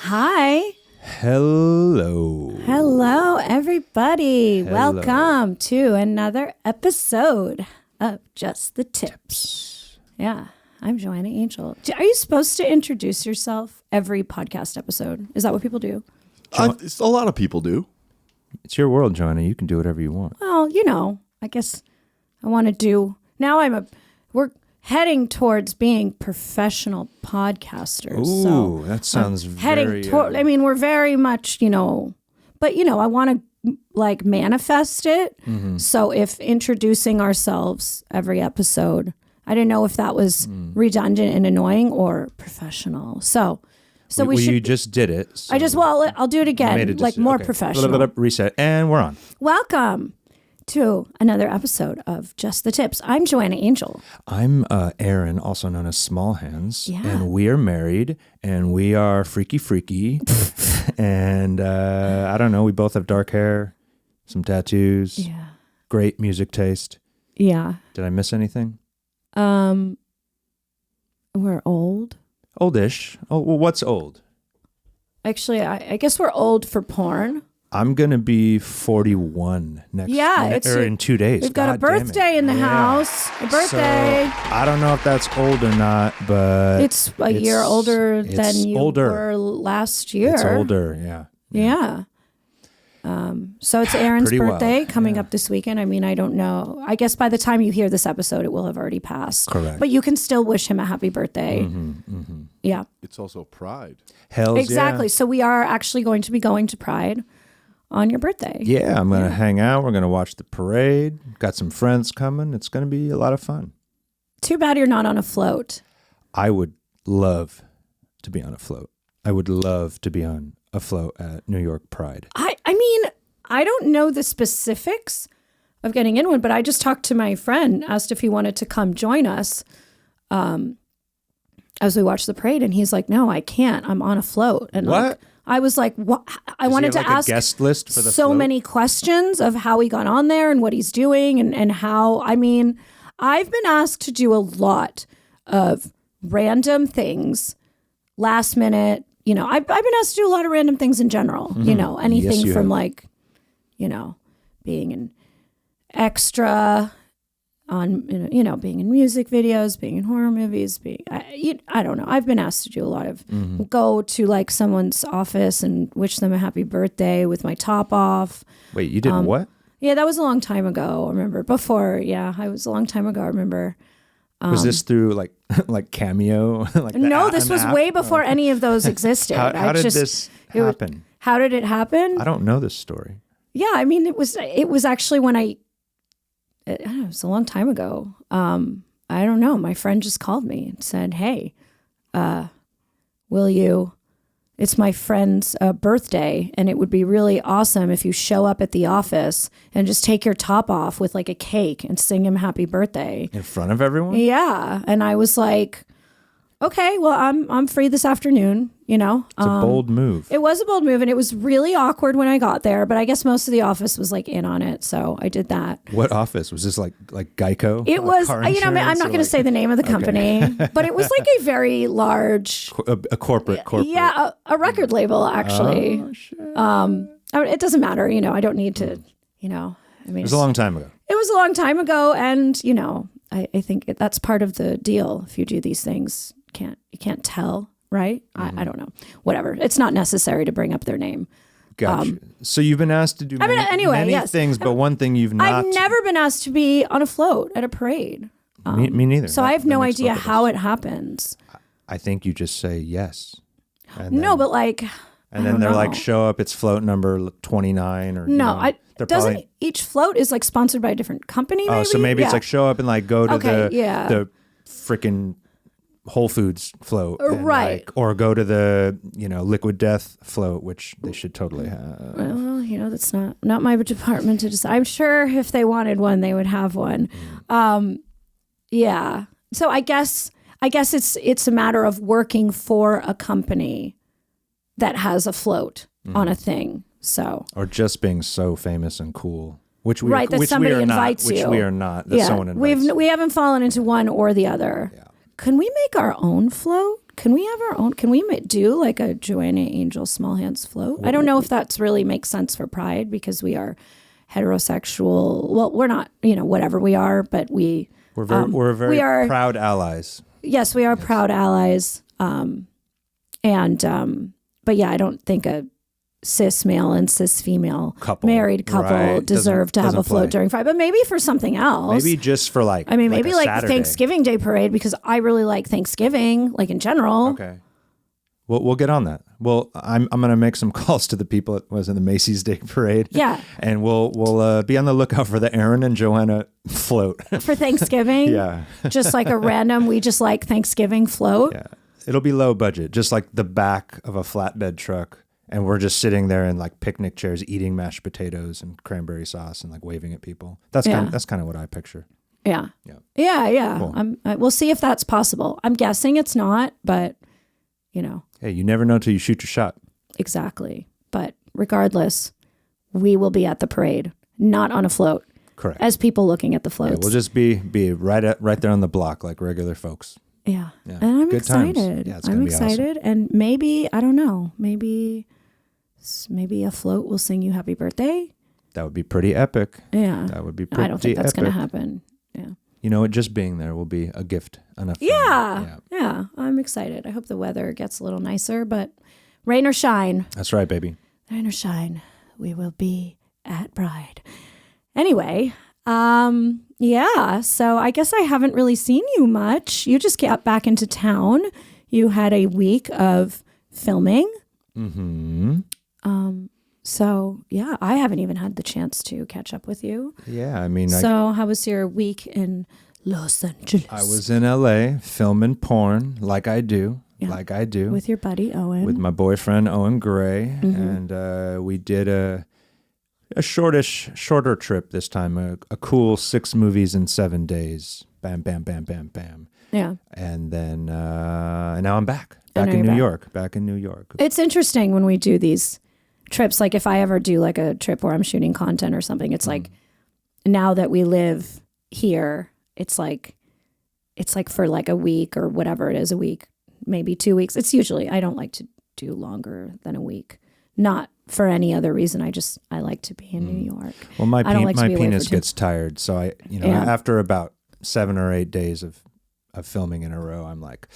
Hi. Hello. Hello, everybody. Hello. Welcome to another episode of Just the Tips. Yeah, I'm Joanna Angel. Are you supposed to introduce yourself every podcast episode? Is that what people do? A lot of people do. It's your world, Joanna. You can do whatever you want. Well, I guess I want to do. Now we're heading towards being professional podcasters. Ooh, that sounds heading toward. We're very much, but I want to manifest it. Mm-hmm. So if introducing ourselves every episode, I didn't know if that was redundant and annoying or professional. So we should. You just did it. So I'll do it again, more professional. Reset, and we're on. Welcome to another episode of Just the Tips. I'm Joanna Angel. I'm Aaron, also known as Small Hands. Yeah. And we are married, and we are freaky. And I don't know, we both have dark hair, some tattoos. Yeah. Great music taste. Yeah. Did I miss anything? We're old. Oldish. Oh, well, what's old? Actually, I guess we're old for porn. I'm going to be 41 in 2 days. We've got a birthday in the house. A birthday. So, I don't know if that's old or not, but it's a year older than you were last year. It's older, yeah. Yeah. So it's Aaron's birthday coming up this weekend. I don't know. I guess by the time you hear this episode, it will have already passed. Correct. But you can still wish him a happy birthday. Mm-hmm, mm-hmm. Yeah. It's also Pride. Hells exactly. Yeah. So we are actually going to be going to Pride on your birthday. Yeah, I'm going to hang out. We're going to watch the parade. Got some friends coming. It's going to be a lot of fun. Too bad you're not on a float. I would love to be on a float. I would love to be on a float at New York Pride. I don't know the specifics of getting in one, but I just talked to my friend, asked if he wanted to come join us as we watch the parade, and he's like, "No, I can't. I'm on a float." And what? I was like, "What?" I wanted to ask a guest list for the so float? many questions of how he got on there and what he's doing, and how. I've been asked to do a lot of random things, last minute. I've been asked to do a lot of random things in general. Mm-hmm. Anything from being an extra on, being in music videos, being in horror movies, I don't know. I've been asked to do a lot of go to someone's office and wish them a happy birthday with my top off. Wait, you did what? Yeah, that was a long time ago. I remember before. Yeah, I was a long time ago. I remember. Was this through like Cameo? No, this was way before any of those existed. How did this happen? How did it happen? I don't know this story. Yeah, it was actually when I don't know, it was a long time ago. I don't know. My friend just called me and said, "Hey, will you? It's my friend's birthday, and it would be really awesome if you show up at the office and just take your top off with a cake and sing him happy birthday in front of everyone." Yeah, and I was like, "Okay, well, I'm free this afternoon." It's a bold move. It was a bold move, and it was really awkward when I got there. But I guess most of the office was in on it, so I did that. What office was this? Like Geico? It was. I'm not going to say the name of the company, but it was a very large, a corporate. Yeah, a record label actually. Oh, shit. It doesn't matter. I don't need to. It was a long time ago. It was a long time ago, and I think that's part of the deal. If you do these things, you can't tell. Right? Mm-hmm. I don't know. Whatever. It's not necessary to bring up their name. Gotcha. So you've been asked to do many things, but one thing you've not. I've never been asked to be on a float at a parade. Me neither. So I have no idea how it happens. I think you just say yes. And then they're show up, it's float number 29 or. No, each float is sponsored by a different company? Maybe? Oh, so maybe it's show up and go to the freaking Whole Foods float, and right? Or go to the Liquid Death float, which they should totally have. Well, that's not my department to decide. I'm sure if they wanted one, they would have one. Yeah. So I guess it's a matter of working for a company that has a float on a thing. So or just being so famous and cool. Which we right, that which somebody we are invites not, you. Which we are not. That someone invites. We haven't fallen into one or the other. Yeah. Can we make our own float? Can we have our own? Can we do like a Joanna Angel small hands float? I don't know if that's really makes sense for Pride because we are heterosexual. Well, we're not, whatever we are, but we're very proud allies. Yes, we are proud allies. But yeah, I don't think a cis male and cis female married couple deserve to have a float during Pride, but maybe for something else. Maybe just for maybe like the Thanksgiving Day parade, because I really like Thanksgiving, like in general. Okay. We'll get on that. Well, I'm going to make some calls to the people that was in the Macy's Day Parade. Yeah. And we'll be on the lookout for the Aaron and Joanna float. For Thanksgiving? Yeah. Just like a random, we just like Thanksgiving float? Yeah. It'll be low budget, just like the back of a flatbed truck. And we're just sitting there in like picnic chairs eating mashed potatoes and cranberry sauce and like waving at people. That's kind of what I picture. Yeah. Yeah. Cool. We'll see if that's possible. I'm guessing it's not, but Hey, you never know till you shoot your shot. Exactly. But regardless, we will be at the parade, not on a float. Correct. As people looking at the floats. Yeah, we'll just be right there on the block like regular folks. Yeah. And I'm Good excited. Times. Yeah, it's I'm gonna be excited. Awesome. And maybe, I don't know, maybe a float will sing you happy birthday. That would be pretty epic. Yeah. That would be pretty epic. I don't think that's going to happen. Yeah. Just being there will be a gift enough. Yeah. I'm excited. I hope the weather gets a little nicer, but rain or shine. That's right, baby. Rain or shine, we will be at Pride. Anyway, so I guess I haven't really seen you much. You just got back into town. You had a week of filming. Mm-hmm. So yeah, I haven't even had the chance to catch up with you. Yeah, I mean. So how was your week in Los Angeles? I was in LA filming porn like I do. With your buddy Owen. With my boyfriend Owen Gray. Mm-hmm. And we did a shorter trip this time. A cool 6 movies in 7 days. Bam, bam, bam, bam, bam. Yeah. And then now I'm back. Back in New York. It's interesting when we do these trips. Like if I ever do like a trip where I'm shooting content or something, it's like now that we live here, it's like for like a week or whatever it is, a week, maybe 2 weeks. It's usually, I don't like to do longer than a week. Not for any other reason. I like to be in New York. Well, my penis gets tired. So after about 7 or 8 days of filming in a row, I'm like,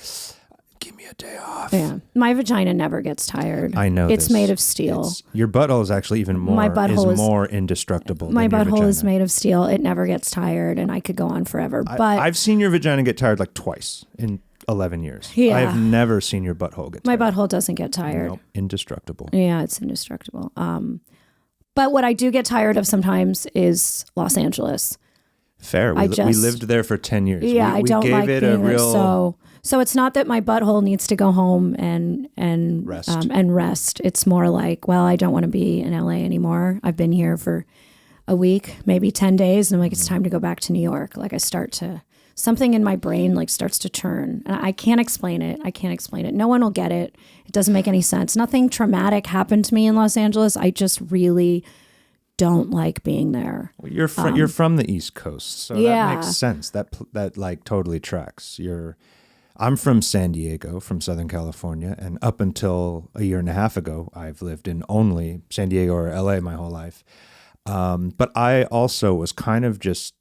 give me a day off. Yeah. My vagina never gets tired. I know it's made of steel. Your butthole is actually even more, more indestructible. My than your butthole vagina. is made of steel. It never gets tired, and I could go on forever. But I've seen your vagina get tired like twice in 11 years. Yeah. I have never seen your butthole get tired. My butthole doesn't get tired. Nope. Indestructible. Yeah, it's indestructible. But what I do get tired of sometimes is Los Angeles. Fair. We lived there for 10 years. Yeah, I don't like being there. So it's not that my butthole needs to go home and rest. It's more like, well, I don't want to be in LA anymore. I've been here for a week, maybe 10 days. And I'm like, it's time to go back to New York. Like something in my brain like starts to turn. And I can't explain it. No one will get it. It doesn't make any sense. Nothing traumatic happened to me in Los Angeles. I just really don't like being there. Well, you're from the East Coast, so that makes sense. That like totally tracks. I'm from San Diego, from Southern California, and up until a year and a half ago, I've lived in only San Diego or LA my whole life. But I also was kind of just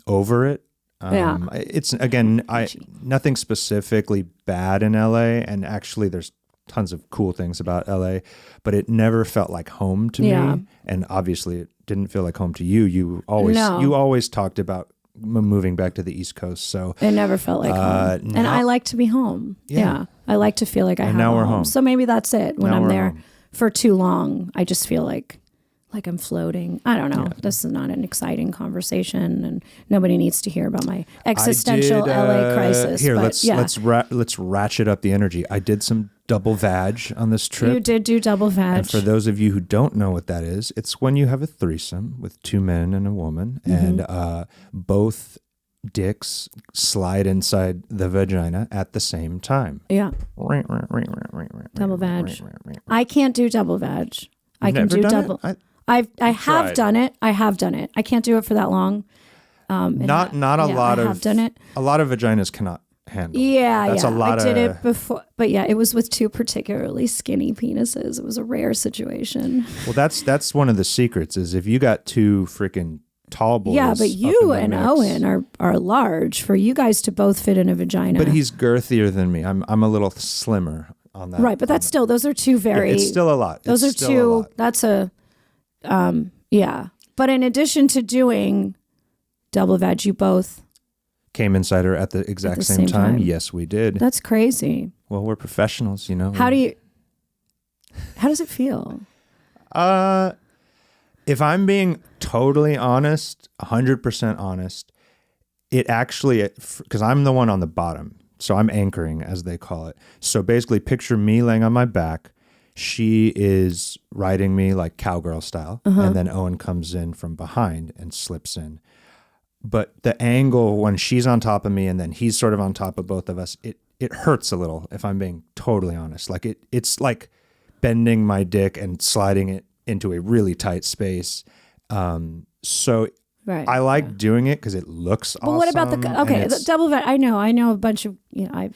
over it. It's nothing specifically bad in LA, and actually there's tons of cool things about LA, but it never felt like home to me, and obviously it didn't feel like home to you. You always talked about moving back to the East Coast, so it never felt like home. And I like to be home. Yeah. I like to feel like I have now we're home. home. So maybe that's it. When now I'm there home. for too long, I just feel like I'm floating. I don't know. This is not an exciting conversation, and nobody needs to hear about my existential LA crisis. Here, let's ratchet up the energy. I did some double vag on this trip. You did do double vag. And for those of you who don't know what that is, it's when you have a threesome with 2 men and a woman, and both dicks slide inside the vagina at the same time. Yeah. Double vag. I can't do double vag. I can do double. I have done it. I can't do it for that long. Not a lot of. I've done it. A lot of vaginas cannot handle. Yeah, That's a lot I did it before, but yeah, it was with two particularly skinny penises. It was a rare situation. Well, that's one of the secrets is if you got two freaking tall boys. Yeah, but you and mix, Owen are large for you guys to both fit in a vagina. But he's girthier than me. I'm a little slimmer on that. Right, but that's still, those are two very... Yeah, it's still a lot. Those are two, that's a, yeah. But in addition to doing double vag, you both... Came inside her at the exact same time? Yes, we did. That's crazy. Well, we're professionals, you know. How does it feel? If I'm being totally honest, 100% honest, it actually, because I'm the one on the bottom, so I'm anchoring, as they call it. So basically, picture me laying on my back. She is riding me like cowgirl style, and then Owen comes in from behind and slips in. But the angle when she's on top of me and then he's sort of on top of both of us, it hurts a little, if I'm being totally honest. Like it's like bending my dick and sliding it into a really tight space. So right, I like doing it because it looks awesome. But what about the double vag? I know a bunch of,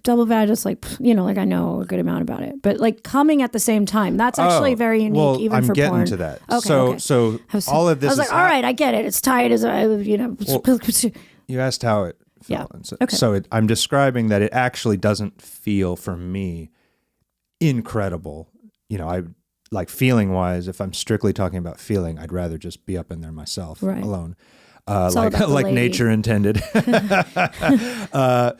double vag is like, like I know a good amount about it. But like coming at the same time, that's actually very unique even for porn. I'm getting to that. Okay, So all of this I was like, all right, I get it. It's tight as you asked how it felt. Yeah. So I'm describing that it actually doesn't feel for me incredible. I like feeling wise, if I'm strictly talking about feeling, I'd rather just be up in there myself alone. Like nature intended. But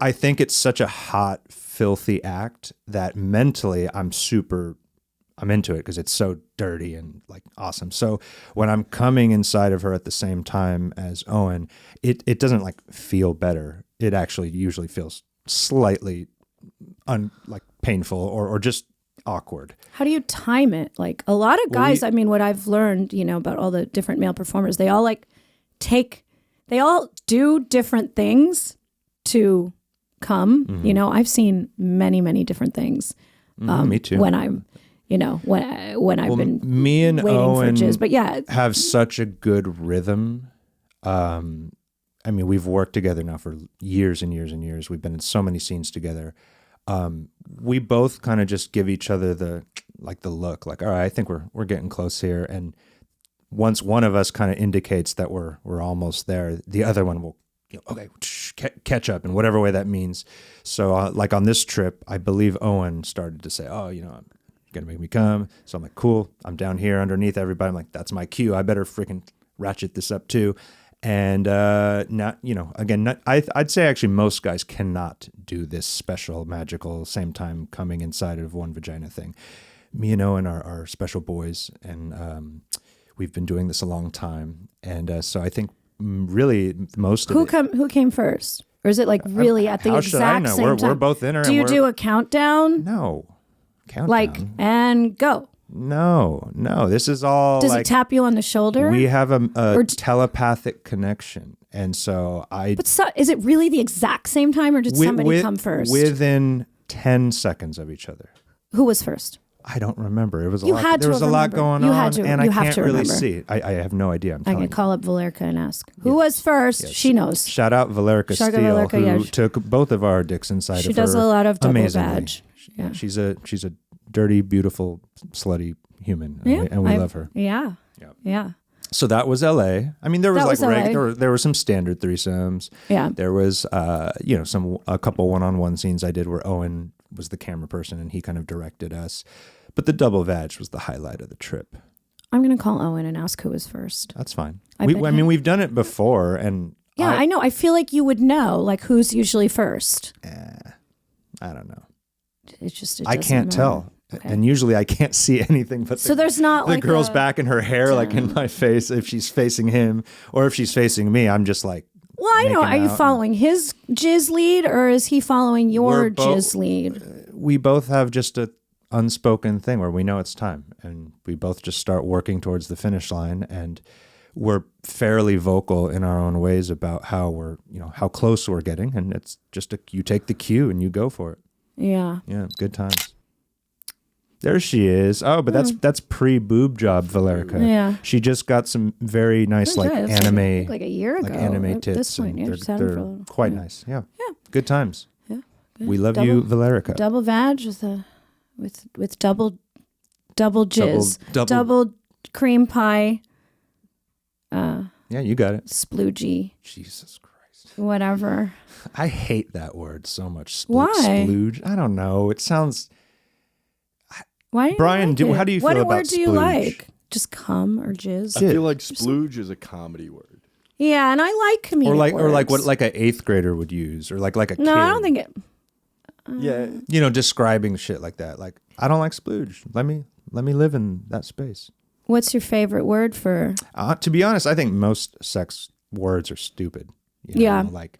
I think it's such a hot, filthy act that mentally I'm into it because it's so dirty and like awesome. So when I'm coming inside of her at the same time as Owen, it doesn't like feel better. It actually usually feels slightly painful or just awkward. How do you time it? Like a lot of guys, what I've learned, about all the different male performers, they all they all do different things to come. Mm-hmm. I've seen many, many different things. Me too. When I'm, when I've been me and waiting Owen for jizz, but yeah, have such a good rhythm. We've worked together now for years and years and years. We've been in so many scenes together. We both kind of just give each other the look, like, all right, I think we're getting close here. And once one of us kind of indicates that we're almost there, the other one will, catch up in whatever way that means. So like on this trip, I believe Owen started to say, oh, I'm gonna make me come. So I'm like, cool. I'm down here underneath everybody. I'm like, that's my cue. I better freaking ratchet this up too. And I'd say actually most guys cannot do this special, magical, same time coming inside of one vagina thing. Me and Owen are special boys, and we've been doing this a long time. And so I think really most of it. Who came first? Or is it like really at the exact same time? We're both in her. Do you do a countdown? No. Countdown. Like, and go. No. This is all. Does it tap you on the shoulder? We have a telepathic connection, and so is it really the exact same time, or did somebody come first? Within 10 seconds of each other. Who was first? I don't remember. It was a lot. There was a lot going on, and I can't really see. I have no idea. I can call up Valerica and ask who was first. Yes. She knows. Shout out Valerica Steele, who took both of our dicks inside of her. She does a lot of double vag. Yeah, she's a dirty, beautiful, slutty human, and we love her. Yeah. So that was L.A. There was there were some standard threesomes. Yeah. There was a couple one-on-one scenes I did where Owen was the camera person and he kind of directed us. But the double vag was the highlight of the trip. I'm going to call Owen and ask who was first. That's fine. We've done it before, and I know. I feel like you would know, like who's usually first. I don't know. I can't tell. Okay. And usually I can't see anything but there's not the girl's back and her hair like in my face if she's facing him, or if she's facing me, I'm just like, well, I know. Are you following his jizz lead, or is he following your jizz lead? We both have just a unspoken thing where we know it's time, and we both just start working towards the finish line, and we're fairly vocal in our own ways about how we're, how close we're getting, and it's just you take the cue and you go for it. Yeah. Yeah, good times. There she is. Oh, but that's pre-boob job, Valerica. Yeah. She just got some very nice anime, like a year ago. Like anime tits. This point, they're quite nice. Yeah. Yeah. Good times. We love you, Valerica. Double vag with double jizz. Double cream pie. Yeah, you got it. Sploogey. Jesus Christ. Whatever. I hate that word so much. Why? Splooge. I don't know. It sounds... Why do Brian, you like it? how do you feel about What word do you splooge? like? Just cum or jizz? I feel like splooge is a comedy word. Yeah, and I like comedic words. Or like what like an 8th grader would use, or like a kid. No, I don't think it... Yeah. You know, describing shit like that. Like, I don't like splooge. Let me live in that space. What's your favorite word for... To be honest, I think most sex words are stupid. You know? Yeah. Like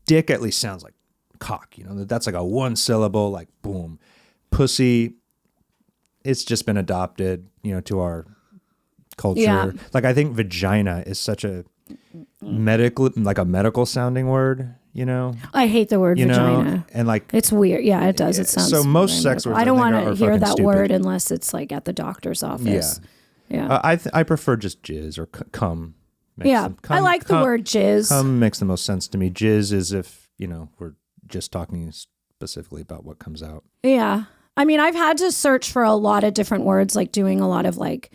dick at least sounds like cock. You know, that's like a one syllable, like boom. Pussy, it's just been adopted, you know, to our culture. Yeah. Like, I think vagina is such a medical sounding word, you know? I hate the word vagina. Know? And like... It's weird. Yeah, it does. It sounds... So most sex words, I don't want to are hear that stupid. word unless it's like at the doctor's office. Yeah. I prefer just jizz or cum. I like the word jizz. Cum makes the most sense to me. Jizz is if, you know, we're just talking specifically about what comes out. Yeah. I mean, I've had to search for a lot of different words, like doing a lot of like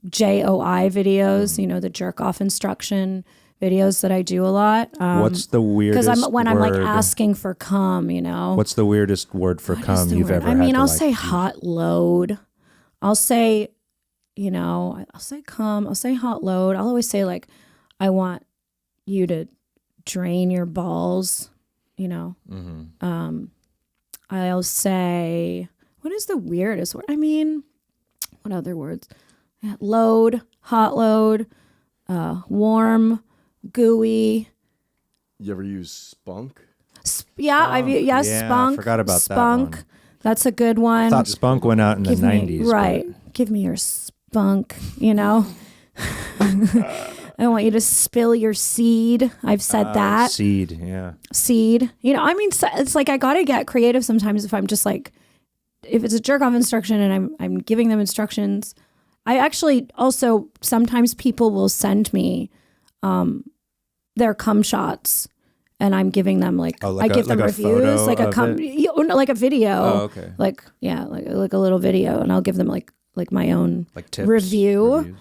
JOI videos, you know, the jerk off instruction videos that I do a lot. What's the weirdest Because when I'm like word- asking for cum, you know. What's the weirdest word for cum you've ever had? I mean, to I'll like say use? hot load. I'll say, you know, I'll say cum. I'll say hot load. I'll always say like, I want you to drain your balls, you know. Mm-hmm. I'll say, what is the weirdest word? I mean, what other words? Yeah, load, hot load, warm, gooey. You ever use spunk? Yeah, spunk. I forgot about spunk. that one. That's a good one. I thought spunk went out in the 90s. Right. but- Give me your spunk, you know. I want you to spill your seed. I've said that. Seed, yeah. Seed. You know, I mean, it's like I got to get creative sometimes if I'm just like, if it's a jerk off instruction and I'm giving them instructions. I actually also, sometimes people will send me their cum shots and I'm giving them like I give them reviews, like like a video. Oh, okay. Like, yeah, like a little video, and I'll give them like my own Like tips, reviews.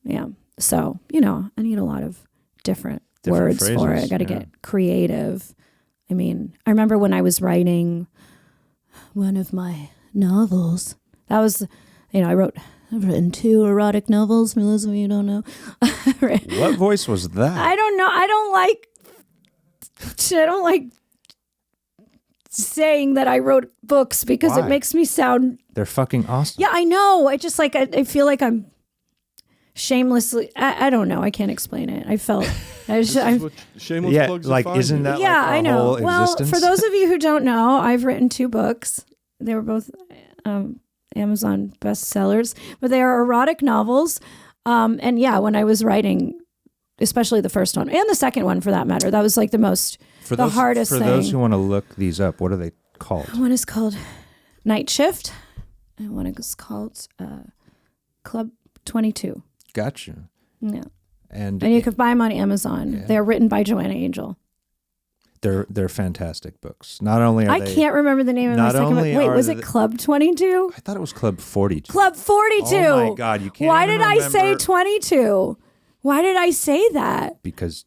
Yeah. So, you know, I need a lot of different words phrases, for it. I got to get creative. I mean, I remember when I was writing one of my novels, that was, you know, I've written 2 erotic novels, for those of you who don't know. What voice was that? I don't know. I don't like saying that I wrote books because Why? it makes me sound... They're fucking awesome. Yeah, I know. I just like, I feel like I'm shamelessly... I don't know. I can't explain it. I felt... Shameless plugs like, define isn't you. that yeah, like our I know. whole Well, existence? for those of you who don't know, I've written 2 books. They were both Amazon bestsellers, but they are erotic novels. And yeah, when I was writing, especially the first one and the second one for that matter, that was like the hardest thing. For those who want to look these up, what are they called? One is called Night Shift, and one is called Club 22. Gotcha. Yeah. And you can buy them on Amazon. Yeah. They're written by Joanna Angel. they're fantastic books. Not only are I can't remember the name of my not second book. only Wait, are was they- it Club 22? I thought it was Club 42. Club 42. Oh my God, you can't Why even did I say remember- 22? Why did I say that? Because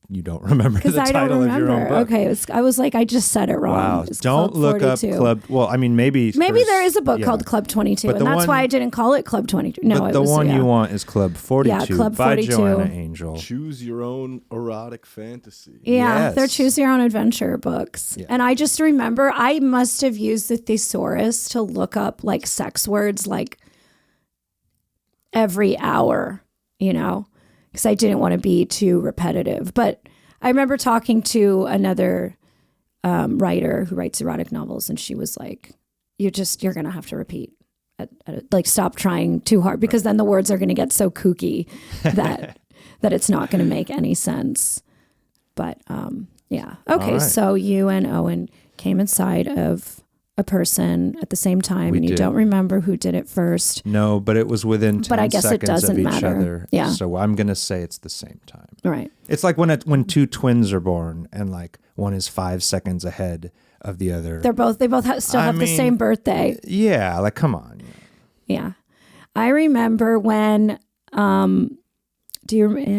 you don't remember the Because I title don't of your own remember. book. Okay, I was like, I just said it wrong. Wow. It's Don't Club look 42. up Club. Well, I mean, maybe There is a book yeah. called Club 22, But and the that's one- why I didn't call it Club 22. No, but it the was, one yeah. you want is Club 42 Yeah, Club by 42. Joanna Angel. Choose your own erotic fantasy. Yeah, Yes. they're choose your own adventure books. Yeah. And I just remember I must have used the thesaurus to look up like sex words like every hour, you know, because I didn't want to be too repetitive. But I remember talking to another writer who writes erotic novels, and she was like, you're going to have to repeat. Like, stop trying too hard, because then the words are going to get so kooky that it's not going to make any sense. But yeah. Okay, right. so you and Owen came inside of a person at the same time, We and you did. don't remember who did it first. No, but it was within 10 But I guess it seconds of doesn't each matter. other. Yeah. So I'm going to say it's the same time. Right. It's like when two twins are born and like one is 5 seconds ahead of the other. They both still have the same birthday. Yeah, like come on. Yeah. I remember when, I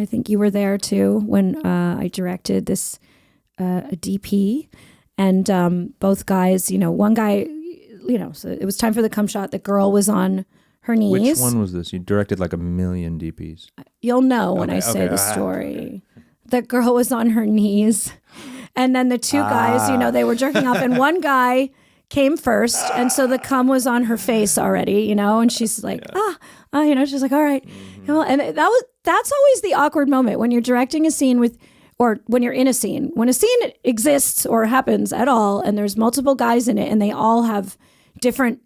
think you were there too, when I directed this a DP, and both guys, one guy, so it was time for the cum shot. The girl was on her knees. Which one was this? You directed like a million DPs. You'll know when I say the story. The girl was on her knees, and then the two guys, they were jerking off, and one guy came first, and so the cum was on her face already, and she's like, she's like, all right. And that's always the awkward moment when you're directing a scene or when you're in a scene. When a scene exists or happens at all, and there's multiple guys in it, and they all have different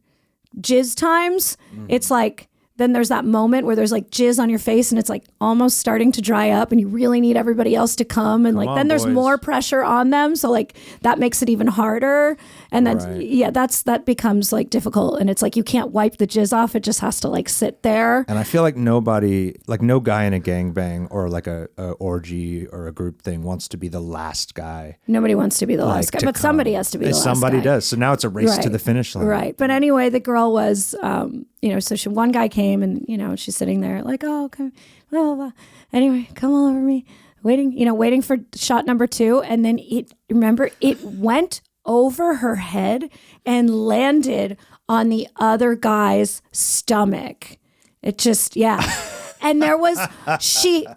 jizz times, it's like, then there's that moment where there's like jizz on your face and it's like almost starting to dry up and you really need everybody else to come. And then there's more pressure on them. So like that makes it even harder. And then, that becomes like difficult. And it's like, you can't wipe the jizz off. It just has to like sit there. And I feel like no guy in a gangbang or like a orgy or a group thing wants to be the last guy. Nobody wants to be the last guy, but somebody has to be the last guy. Somebody does. So now it's a race to the finish line. Right. But anyway, the girl was, so one guy came and, she's sitting there like, oh, okay, blah, blah, blah. Anyway, come all over me, waiting for shot number 2. And then it went over her head and landed on the other guy's stomach. It just, And there was,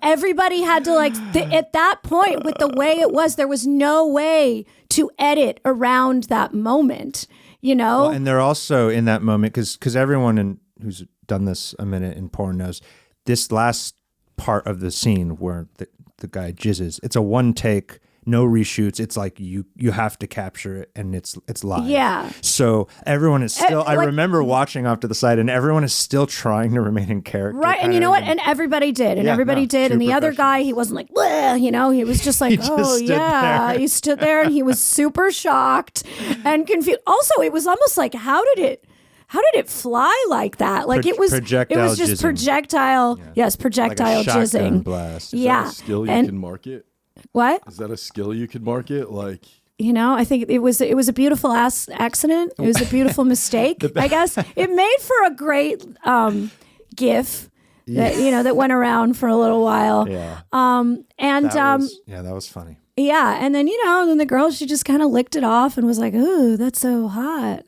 everybody had to at that point with the way it was, there was no way to edit around that moment, Well, and they're also in that moment, because everyone who's done this a minute in porn knows this last part of the scene where the guy jizzes, it's a one take, no reshoots. It's like you have to capture it, and it's live. Yeah. So everyone is still. I remember watching off to the side, and everyone is still trying to remain in character. Right, and you know what? And everybody did, and everybody did. And the other guy, he wasn't like, bleh, he was just like, He stood there, and he was super shocked and confused. Also, it was almost like, how did it fly like that? Like it was just jizzing. projectile. Yeah. Yes, projectile like a jizzing. Blast. Is that a skill you can market? What? Is that a skill you could market? Like, I think it was a beautiful accident. It was a beautiful mistake. I guess it made for a great GIF that went around for a little while. Yeah. That was funny. Yeah, and then then the girl, she just kind of licked it off and was like, "Ooh, that's so hot."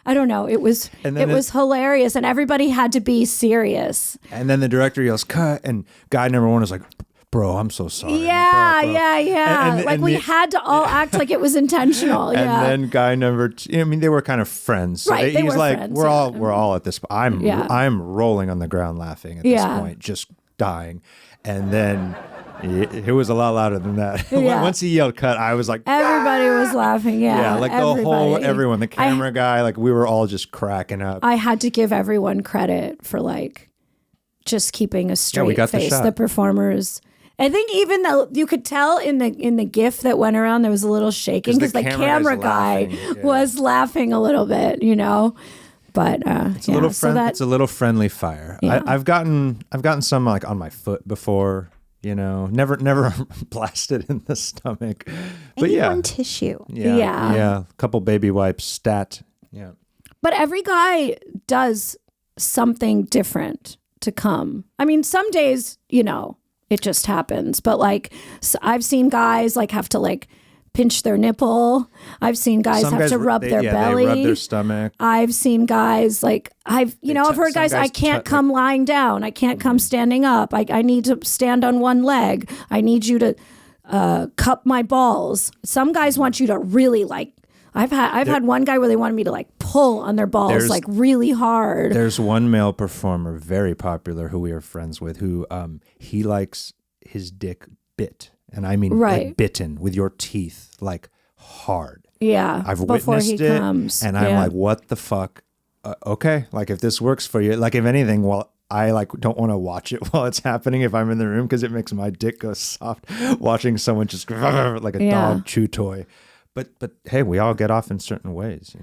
I don't know. It was hilarious, and everybody had to be serious. And then the director yells, "Cut!" And guy number 1 is like, "Bro, I'm so sorry." Yeah, bro. And we had to all act like it was intentional. And Yeah. then guy number 2, they were kind of friends. So Right, he was were like, friends, we're all at this. I'm rolling on the ground laughing at this Yeah. point, just dying. And then it was a lot louder than that. Yeah. Once he yelled "cut," I was like, Everybody was laughing. Yeah, like everyone, the camera guy, like we were all just cracking up. I had to give everyone credit for just keeping a straight got the face. shot. The performers. I think even though you could tell in the GIF that went around, there was a little shaking because the camera guy was laughing a little bit, But it's a little it's a little friendly fire. Yeah. I've gotten some like on my foot before. Never blasted in the stomach. But Anyone tissue. Yeah. A couple baby wipes, stat. Yeah. But every guy does something different to come. Some days, it just happens. But I've seen guys have to pinch their nipple. I've seen guys have to rub their belly. They rub their stomach. I've seen guys I've heard guys, I can't come lying down. I can't come standing up. I need to stand on one leg. I need you to cup my balls. Some guys want you to really I've had one guy where they wanted me to pull on their balls really hard. There's one male performer, very popular, who we are friends with, who he likes his dick bit. And I mean bitten with your teeth, hard. Yeah. I've witnessed it, comes. And I'm like, what the fuck? Okay, if this works for you, if anything, I don't want to watch it while it's happening if I'm in the room because it makes my dick go soft watching someone just like a dog chew toy. But hey, we all get off in certain ways,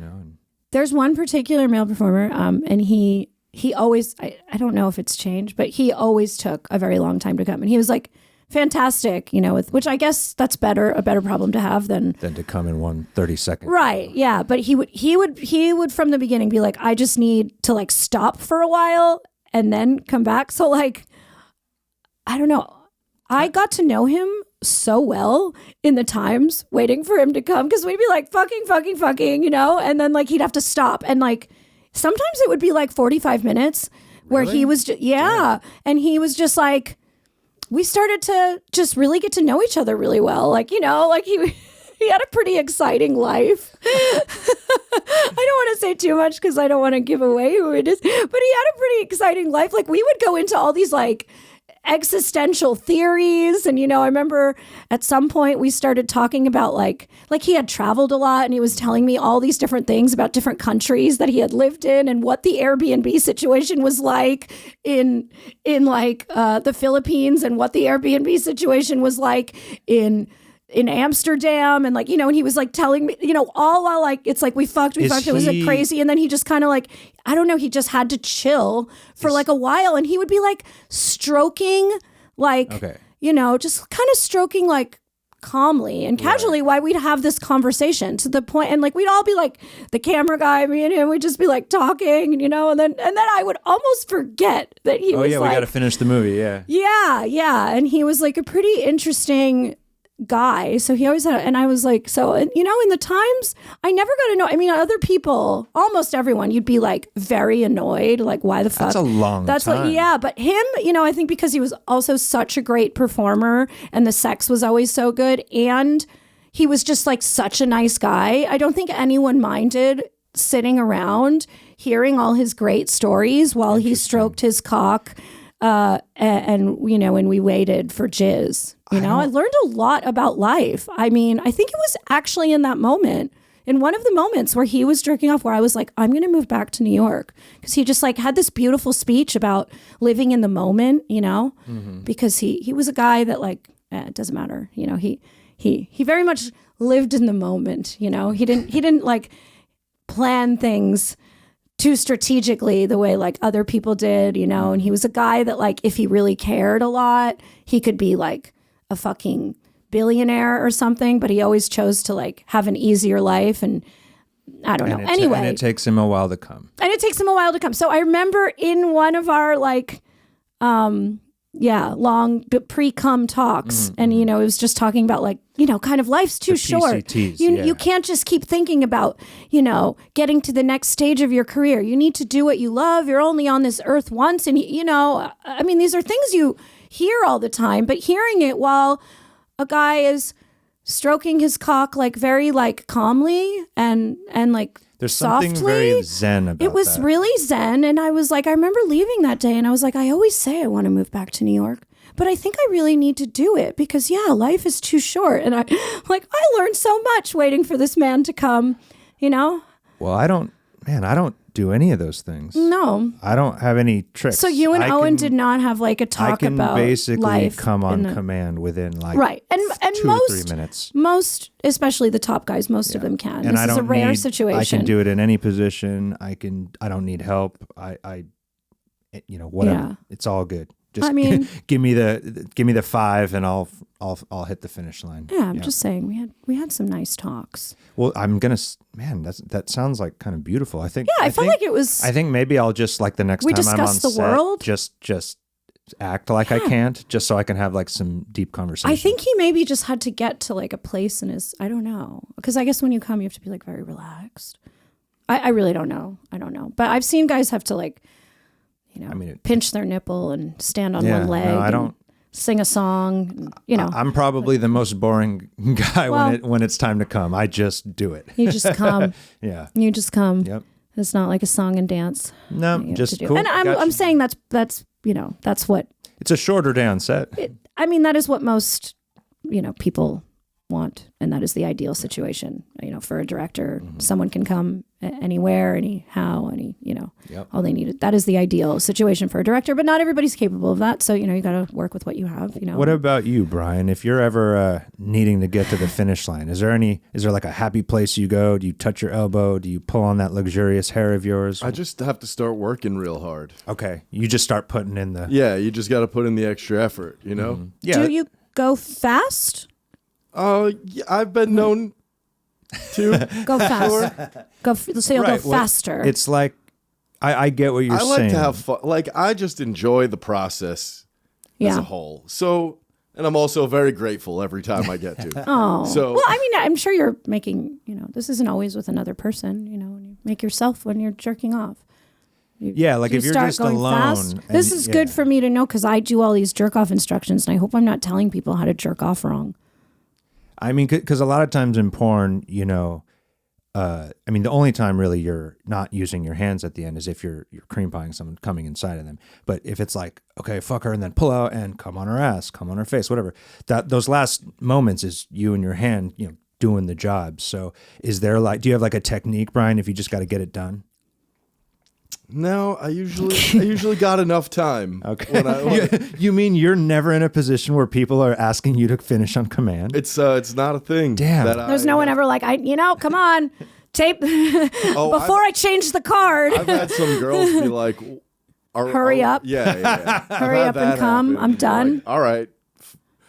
There's one particular male performer, and he always, I don't know if it's changed, but he always took a very long time to come. And he was like fantastic, which I guess that's a better problem to have than to come in 1 30-second. Right. Yeah. But he would from the beginning be like, I just need to like stop for a while and then come back. So like, I don't know. I got to know him so well in the times waiting for him to come, because we'd be like fucking, and then like he'd have to stop, and like sometimes it would be like 45 minutes where Really? he was and he was just like, we started to just really get to know each other really well, like like he had a pretty exciting life. I don't want to say too much because I don't want to give away who it is, but he had a pretty exciting life. Like we would go into all these like existential theories, and I remember at some point we started talking about like he had traveled a lot, and he was telling me all these different things about different countries that he had lived in, and what the Airbnb situation was like in like the Philippines, and what the Airbnb situation was like in Amsterdam, and like and he was like telling me all while like it's like we fucked, it was like crazy, and then he just kind of like, I don't know, he just had to chill for like a while, and he would be like stroking like just kind of stroking like calmly and casually while we'd have this conversation, to the point, and like we'd all be like, the camera guy, me and him, we'd just be like talking, and then I would almost forget that he was we like, got to finish the movie. yeah, and he was like a pretty interesting guy. So he always had, and I was like, so, in the times, I never got to know. I mean, other people, almost everyone, you'd be like very annoyed, like, why the fuck? That's a long time. But him, I think because he was also such a great performer, and the sex was always so good, and he was just like such a nice guy. I don't think anyone minded sitting around hearing all his great stories while he stroked his cock. And when we waited for jizz, I learned a lot about life. I mean, I think it was actually in that moment, in one of the moments where he was jerking off, where I was like, I'm going to move back to New York, because he just like had this beautiful speech about living in the moment, because he was a guy that like, it doesn't matter. He very much lived in the moment, he didn't like plan things too strategically the way like other people did, and he was a guy that like, if he really cared a lot, he could be like a fucking billionaire or something, but he always chose to like have an easier life, and I don't know. Anyway. And it takes him a while to come. So I remember in one of our like, long pre-cum talks, and it was just talking about like, kind of life's too short. You can't just keep thinking about, getting to the next stage of your career. You need to do what you love. You're only on this earth once, and I mean, these are things you hear all the time, but hearing it while a guy is stroking his cock like very like calmly and like there's softly. Something very zen about it. It was that. really zen, and I was like, I remember leaving that day, and I was like, I always say I want to move back to New York, but I think I really need to do it, because life is too short, and I learned so much waiting for this man to come, Well, I don't do any of those things. No. I don't have any tricks. So you and Owen did not have like a talk about I can basically life come on command within like right. And 2 or 3 minutes. Most, especially the top guys, most of them can. And this is a rare situation. I can do it in any position. I don't need help. I whatever. Yeah. It's all good. Just give me the 5 and I'll hit the finish line. Yeah, I'm just saying we had some nice talks. Well, that sounds like kind of beautiful. I think I felt like it was. I think maybe I'll just like the next time I'm on set, world. Just act like I can't, just so I can have like some deep conversation. I think he maybe just had to get to like a place in his, I don't know, because I guess when you come you have to be like very relaxed. I really don't know. I don't know, but I've seen guys have to like. Pinch their nipple and stand on one leg. No, I don't sing a song. I'm probably the most boring guy when it's time to come. I just do it. You just come. Yeah. You just come. Yep. It's not like a song and dance. No, just cool. And I'm saying that's what. It's a shorter day on set. That is what most people want, and that is the ideal situation. For a director, someone can come anywhere, anyhow, all they need. That is the ideal situation for a director, but not everybody's capable of that. So you got to work with what you have. What about you, Brian? If you're ever needing to get to the finish line, is there like a happy place you go? Do you touch your elbow? Do you pull on that luxurious hair of yours? I just have to start working real hard. Okay, you just start putting in the. Yeah, you just got to put in the extra effort. Yeah. Do you go fast? Yeah, I've been known to go fast. So you'll go faster. It's like I get what you're saying. I like to have fun. Like, I just enjoy the process as a whole. So, and I'm also very grateful every time I get to. Oh, so well, I'm sure you're making. This isn't always with another person. And you make yourself when you're jerking off. If you're just alone. This is good for me to know because I do all these jerk off instructions, and I hope I'm not telling people how to jerk off wrong. I mean, because a lot of times in porn, the only time really you're not using your hands at the end is if you're cream pieing someone coming inside of them. But if it's like, okay, fuck her and then pull out and come on her ass, come on her face, whatever, those last moments is you and your hand, doing the job. So do you have like a technique, Brian, if you just got to get it done? No, I usually got enough time. Okay. You mean you're never in a position where people are asking you to finish on command? It's not a thing. Damn. There's no one ever like, come on, tape before I change the card. I've had some girls be like, hurry up. Yeah. Hurry up and come. I'm done. Like, all right.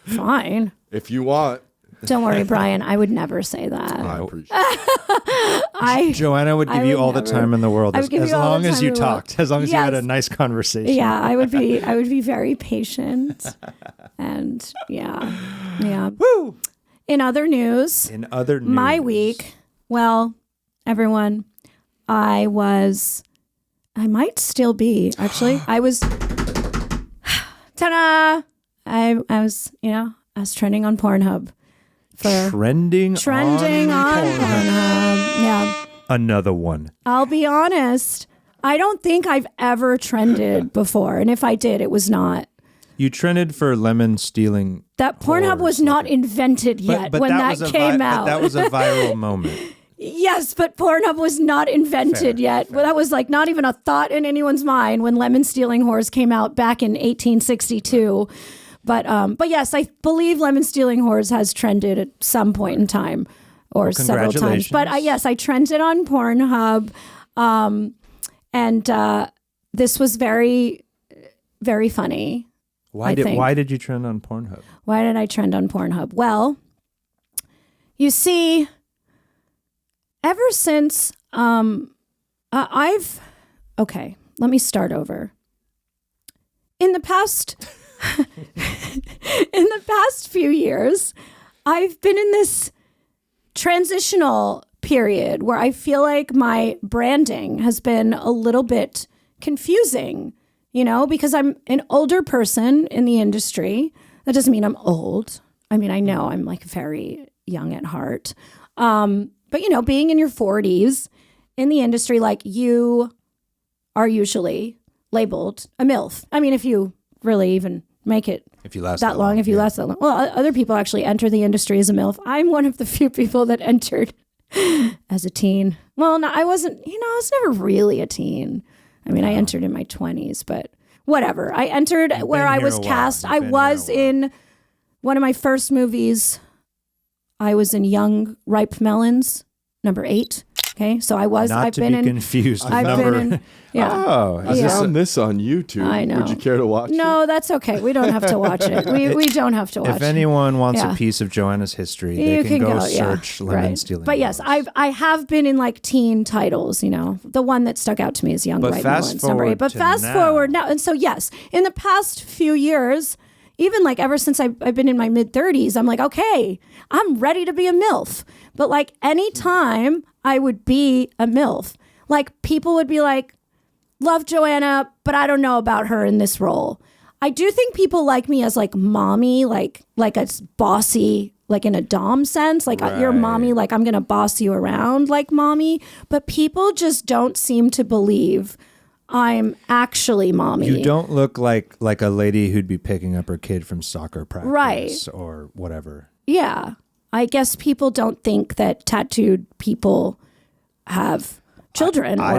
Fine. If you want. Don't worry, Brian. I would never say that. I appreciate it. Joanna would give you all the time in the world as long as you talked, as long as you had a nice conversation. Yeah, I would be very patient. And yeah. Woo! In other news, my week, well, everyone, I might still be, actually. I was, ta-da! I was trending on Pornhub. Trending on Pornhub. Yeah. Another one. I'll be honest. I don't think I've ever trended before. And if I did, it was not. You trended for lemon stealing. That Pornhub was not invented yet when that came out. But that was a viral moment. Yes, but Pornhub was not invented yet. Well, that was like not even a thought in anyone's mind when lemon stealing whores came out back in 1862. But yes, I believe lemon stealing whores has trended at some point in time or several times. But yes, I trended on Pornhub, and this was very, very funny. Why did you trend on Pornhub? Why did I trend on Pornhub? Well, you see, ever since okay, let me start over. In the past few years, I've been in this transitional period where I feel like my branding has been a little bit confusing, because I'm an older person in the industry. That doesn't mean I'm old. I mean, I know I'm like very young at heart. But being in your 40s in the industry, like you are usually labeled a MILF. I mean, if you really even make it if you last that long, if you last that long. Well, other people actually enter the industry as a MILF. I'm one of the few people that entered as a teen. Well, no, I wasn't, I was never really a teen. I mean, I entered in my 20s, but whatever. I entered where I was cast. I was in one of my first movies. I was in Young Ripe Melons, number 8. Okay, so I've been confused. I've been in. Yeah. Oh, I found this on YouTube. I know. Would you care to watch it? No, that's okay. We don't have to watch it. We don't have to watch it. If anyone wants a piece of Joanna's history, they can go search lemon stealing. But yes, I have been in like teen titles. The one that stuck out to me is Young Ripe Melons, number 8. But fast forward now, and so yes, in the past few years, even like ever since I've been in my mid-30s, I'm like, okay, I'm ready to be a MILF. But like anytime I would be a MILF, like people would be like, love Joanna, but I don't know about her in this role. I do think people like me as like mommy, like a bossy, like in a dom sense, like you're mommy, like I'm going to boss you around like mommy. But people just don't seem to believe I'm actually mommy. You don't look like a lady who'd be picking up her kid from soccer practice or whatever. Yeah. I guess people don't think that tattooed people have children. I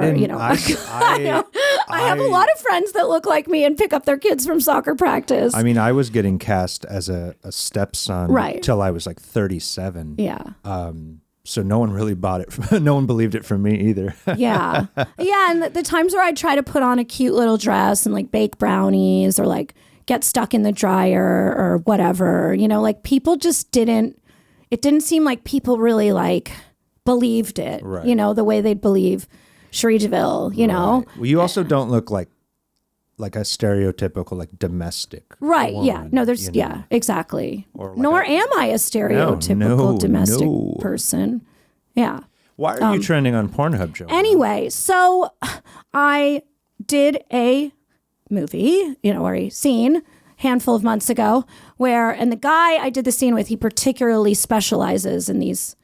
have a lot of friends that look like me and pick up their kids from soccer practice. I mean, I was getting cast as a stepson till I was like 37. Yeah. So no one really bought it. No one believed it from me either. Yeah. Yeah. And the times where I'd try to put on a cute little dress and like bake brownies or like get stuck in the dryer or whatever, you know, like people just didn't, it didn't seem like people really like believed it, you know, the way they'd believe Cherie DeVille, you know. Well, you also don't look like a stereotypical like domestic. Right. woman, Yeah. No, there's, exactly. Nor am I a stereotypical domestic person. Yeah. Why are you trending on Pornhub, Joanna? Anyway, so I did a movie, you know, or a scene handful of months ago and the guy I did the scene with, he particularly specializes in these,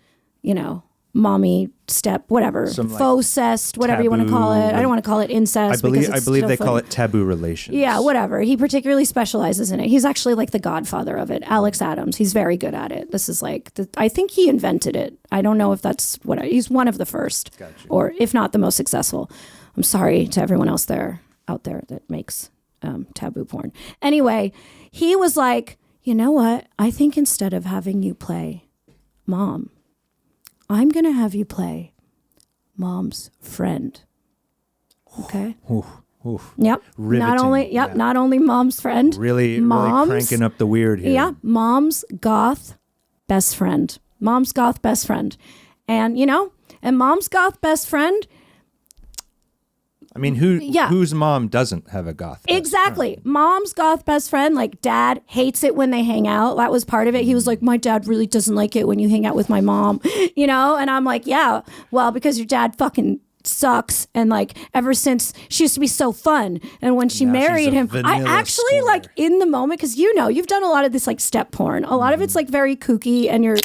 you know, mommy step, whatever, faux-cest, whatever you want to call it. I don't want to call it incest. I believe they call it taboo relations. Yeah, whatever. He particularly specializes in it. He's actually like the godfather of it. Alex Adams. He's very good at it. This is like, I think he invented it. I don't know if that's he's one of the first, or if not the most successful. I'm sorry to everyone else out there that makes taboo porn. Anyway, he was like, you know what? I think instead of having you play mom, I'm going to have you play mom's friend. Okay? Oof. Yep. Riveting. Not only mom's friend. Really cranking up the weird here. Yeah. Mom's goth best friend. Mom's goth best friend. And, you know, mom's goth best friend. I mean, whose mom doesn't have a goth best Exactly. friend? Mom's goth best friend, like dad hates it when they hang out. That was part of it. He was like, my dad really doesn't like it when you hang out with my mom, you know? And I'm like, yeah, well, because your dad fucking sucks. And like ever since she used to be so fun. And when she married him, I actually like in the moment, because you know, you've done a lot of this like step porn. A lot of it's like very kooky and you're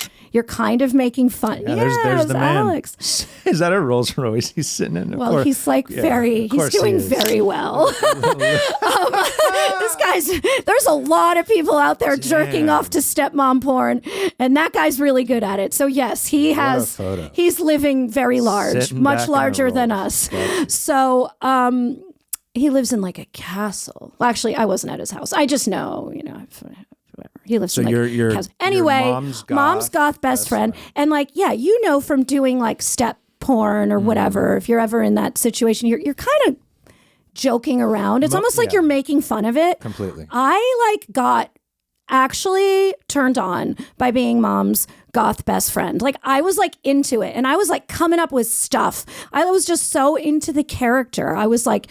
kind of making fun. Yeah, there's the man. Alex. Is that a Rolls Royce he's sitting in? Well, he's like he's doing very well. This guy's, there's a lot of people out there jerking off to stepmom porn, and that guy's really good at it. So yes, he's living very large, Sitting much larger than us. Gotcha. So, he lives in like a castle. Well, actually, I wasn't at his house. I just know, you know, whatever. He lives in like your castle. Anyway, mom's goth best friend. And like, yeah, you know, from doing like step porn or whatever, if you're ever in that situation, you're kind of joking around. It's almost like you're making fun of it. Completely. I like got actually turned on by being mom's goth best friend. Like I was like into it and I was like coming up with stuff. I was just so into the character. I was like,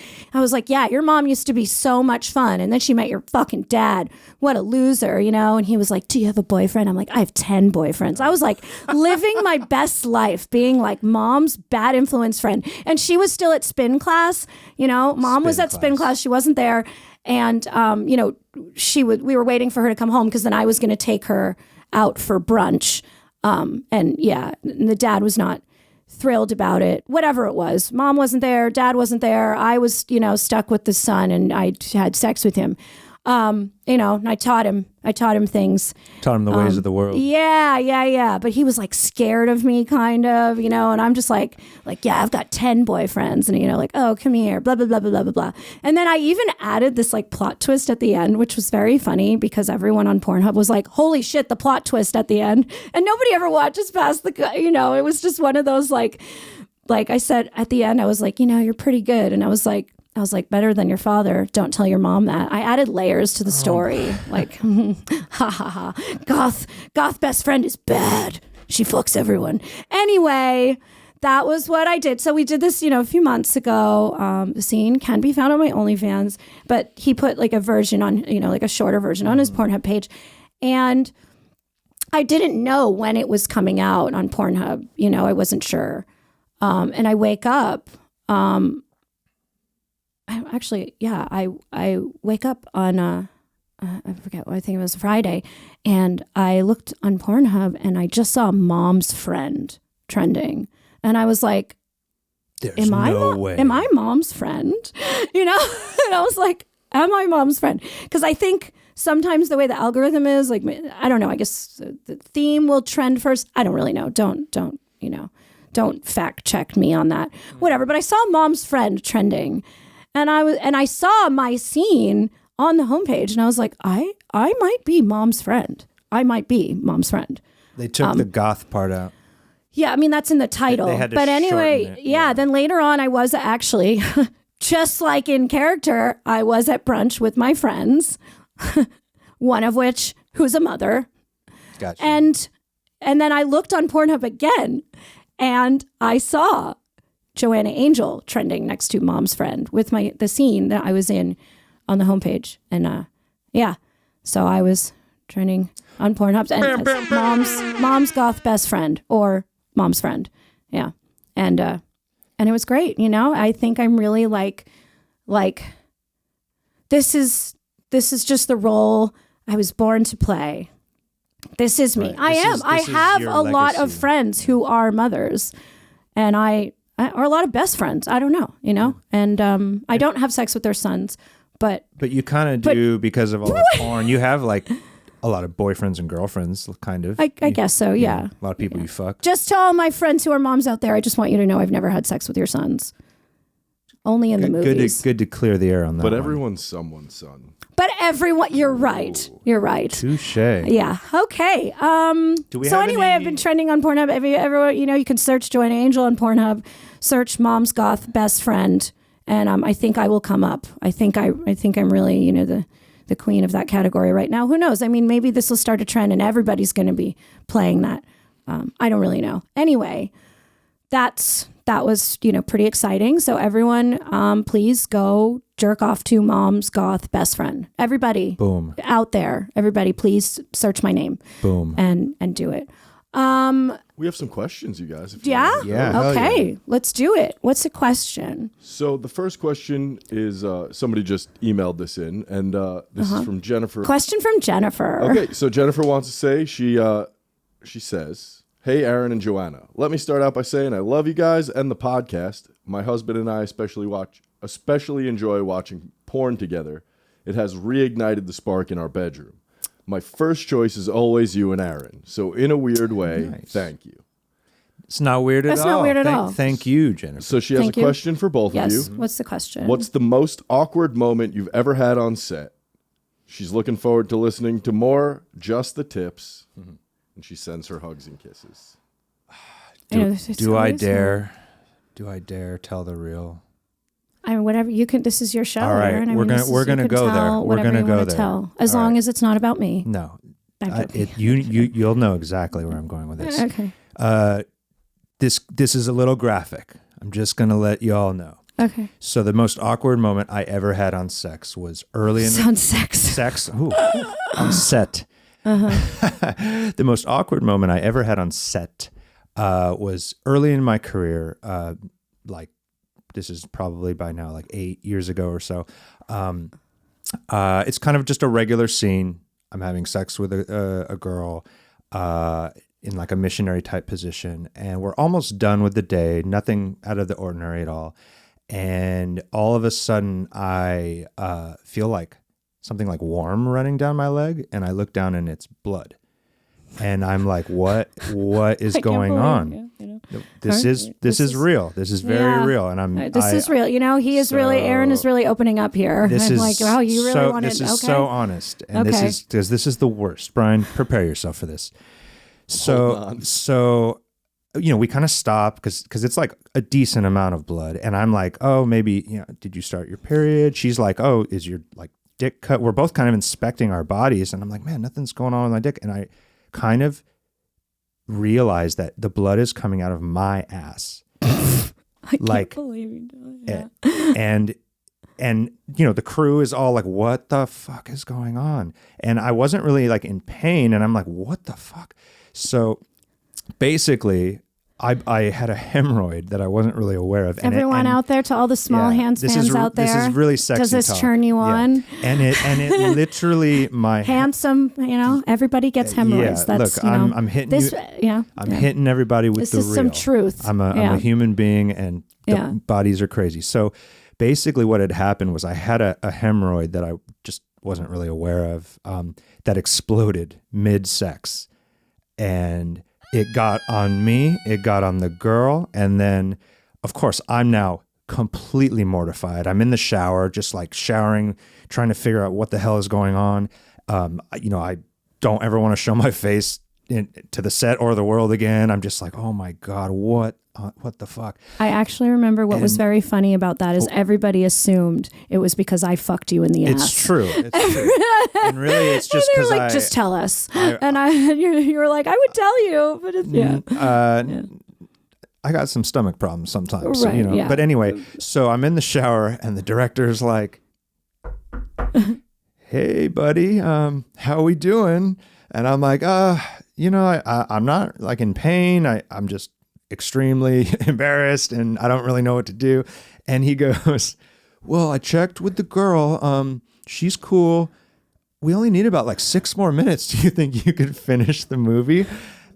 yeah, your mom used to be so much fun. And then she met your fucking dad. What a loser, you know? And he was like, do you have a boyfriend? I'm like, I have 10 boyfriends. I was like living my best life being like mom's bad influence friend. And she was still at spin class, you know, mom was at spin class. She wasn't there. And, you know, we were waiting for her to come home because then I was going to take her out for brunch. And the dad was not thrilled about it, whatever it was. Mom wasn't there. Dad wasn't there. I was, you know, stuck with the son and I had sex with him. You know, and I taught him things. Taught him the ways of the world. Yeah. But he was like scared of me kind of, you know, and I'm just like, yeah, I've got 10 boyfriends and, you know, like, oh, come here, blah, blah, blah, blah, blah, blah. And then I even added this like plot twist at the end, which was very funny because everyone on Pornhub was like, holy shit, the plot twist at the end. And nobody ever watches past you know, it was just one of those like I said at the end, I was like, you know, you're pretty good. And I was like, better than your father. Don't tell your mom that. I added layers to the story. Like, ha ha ha. Goth best friend is bad. She fucks everyone. Anyway, that was what I did. So we did this, you know, a few months ago. The scene can be found on my OnlyFans, but he put like a version on, you know, like a shorter version on his Pornhub page. And I didn't know when it was coming out on Pornhub. You know, I wasn't sure. And I wake up, I wake up on I forget, I think it was Friday, and I looked on Pornhub and I just saw Mom's Friend trending, and I was like, "There's no way. Am I Mom's friend?" You know, and I was like, "Am I Mom's friend?" Because I think sometimes the way the algorithm is, like, I don't know, I guess the theme will trend first. I don't really know. Don't fact check me on that. Whatever. But I saw Mom's Friend trending, and I saw my scene on the homepage, and I was like, I might be Mom's Friend. I might be Mom's Friend. They took the goth part out. Yeah, I mean, that's in the title. They had to but anyway, shorten it, yeah, then later on, I was actually, just like in character, I was at brunch with my friends, one of which who's a mother. Gotcha. And then I looked on Pornhub again, and I saw Joanna Angel trending next to Mom's Friend with the scene that I was in on the homepage. And so I was trending on Pornhub and mom's goth best friend or Mom's Friend. Yeah. And it was great. I think I'm really like this is just the role I was born to play. This is me. Right. I have a lot of friends who are mothers, and I or a lot of best friends. I don't know, and I don't have sex with their sons, but you kind of do because of all the porn. You have like a lot of boyfriends and girlfriends, kind of. I guess so. Yeah. A lot of people you fuck. Just to all my friends who are moms out there, I just want you to know I've never had sex with your sons. Only in the movies. Good to clear the air on that. But everyone's someone's son. But everyone, you're right. You're right. Touche. Yeah. Okay. I've been trending on Pornhub. Everyone, you can search Joanna Angel on Pornhub, search Mom's Goth Best Friend, and I think I will come up. I think I'm really, the queen of that category right now. Who knows? I mean, maybe this will start a trend and everybody's going to be playing that. I don't really know. Anyway, that was, pretty exciting. So everyone, please go jerk off to Mom's Goth Best Friend. Everybody boom out there, everybody, please search my name. Boom. And do it. We have some questions, you guys. Yeah? Yeah. Okay, yeah. Let's do it. What's the question? So the first question is somebody just emailed this in, and this is from Jennifer. Question from Jennifer. Okay, so Jennifer wants to say, she says, "Hey, Aaron and Joanna. Let me start out by saying I love you guys and the podcast. My husband and I especially enjoy watching porn together. It has reignited the spark in our bedroom. My first choice is always you and Aaron. So in a weird way, Nice. Thank you." It's not weird at all. That's not weird at all. Thank you, Jennifer. So she has Thank a you. question for both of you. Yes. What's the question? What's the most awkward moment you've ever had on set? She's looking forward to listening to more Just the Tips, and she sends her hugs and kisses. Do I dare tell the real? I mean, whatever you can. This is your show. All right, Aaron. we're gonna go there. We're gonna go there. Tell, as All long right. as it's not about me. No, I'm joking. you'll know exactly where I'm going with this. Okay. This is a little graphic. I'm just gonna let you all know. Okay. So the most awkward moment I ever had on sex was early in Sounds sex. sex. Ooh, on set. The most awkward moment I ever had on set was early in my career. Like this is probably by now like 8 years ago or so. It's kind of just a regular scene. I'm having sex with a girl in like a missionary type position, and we're almost done with the day. Nothing out of the ordinary at all. And all of a sudden, I feel like something like warm running down my leg, and I look down and it's blood. And I'm like, what is going on? This is real. This is very real. And this is real. Aaron is really opening up here. This I'm is like, wow, you really wanted. This is so honest. And this is the worst. Brian, prepare yourself for this. So we kind of stop because it's like a decent amount of blood. And I'm like, oh, maybe, did you start your period? She's like, oh, is your like dick cut? We're both kind of inspecting our bodies. And I'm like, man, nothing's going on with my dick. And I kind of realize that the blood is coming out of my ass. I can't believe you do it. Yeah. And the crew is all like, what the fuck is going on? And I wasn't really like in pain. And I'm like, what the fuck? So basically, I had a hemorrhoid that I wasn't really aware of. Everyone out there, to all the small hands fans out there, this is really sexy. Does this turn you on? And it literally handsome. Everybody gets hemorrhoids. Yeah, that's look, I'm hitting this. I'm hitting everybody with the real. This is some truth. I'm a human being, and the bodies are crazy. So basically, what had happened was I had a hemorrhoid that I just wasn't really aware of, that exploded mid-sex. And it got on me, it got on the girl, and then, of course, I'm now completely mortified. I'm in the shower, just like showering, trying to figure out what the hell is going on. I don't ever want to show my face to the set or the world again. I'm just like, oh my God, what the fuck? I actually remember what was very funny about that is everybody assumed it was because I fucked you in the ass. It's true. And really, it's just because like, just tell us. You were like, I would tell you, but it's, I got some stomach problems sometimes, right, yeah. But anyway, so I'm in the shower and the director's like, hey buddy, how we doing? And I'm like, I'm not like in pain. I'm just extremely embarrassed and I don't really know what to do. And he goes, well, I checked with the girl. She's cool. We only need about like 6 more minutes. Do you think you could finish the movie?